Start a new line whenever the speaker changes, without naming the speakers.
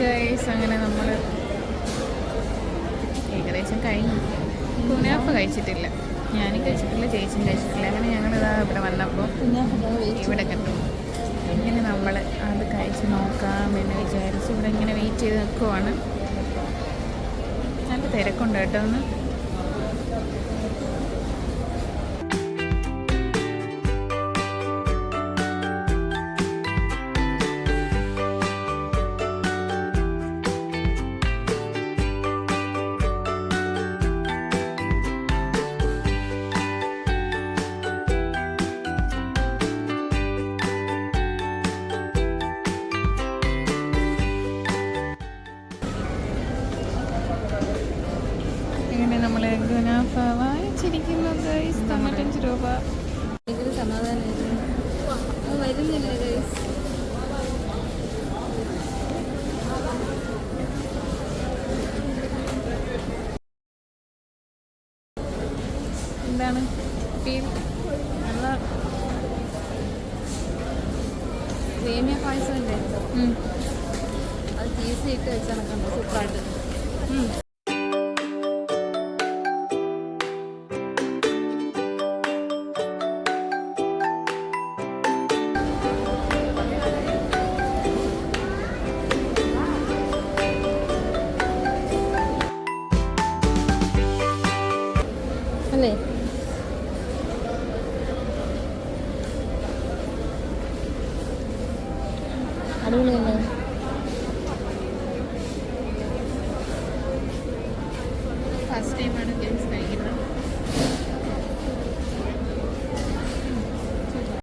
Guys അങ്ങനെ നമ്മൾ ഏകദേശം കഴിഞ്ഞു. കുനാഫ കഴിച്ചിട്ടില്ല, ഞാനും കഴിച്ചിട്ടില്ല, ചേച്ചിയും കഴിച്ചിട്ടില്ല. അങ്ങനെ ഞങ്ങളിതാ ഇവിടെ വന്നപ്പോൾ ഇവിടെ കണ്ടു. ഇങ്ങനെ നമ്മൾ അത് കഴിച്ച് നോക്കാം എന്ന് വിചാരിച്ച് ഇവിടെ ഇങ്ങനെ വെയിറ്റ് ചെയ്ത് നിൽക്കുവാണ്. നല്ല തിരക്കുണ്ട് കേട്ടോ. ഒന്ന് ഇങ്ങനെ നമ്മൾ ഗുനാഫ വാങ്ങിച്ചിരിക്കുന്നു ഗൈസ്. 95 രൂപ.
ഭയങ്കര സമാധാനമായിരുന്നു. വരുന്നില്ല ഗൈസ്.
എന്താണ് ഫീൽ? നല്ല
സേമിയ പായസമല്ലേ, അത് ചീസ് ഇട്ട് വെച്ചാൽ കണ്ടോ സൂപ്പറായിട്ട്. അല്ലേ അടിപൊളിയല്ലേ?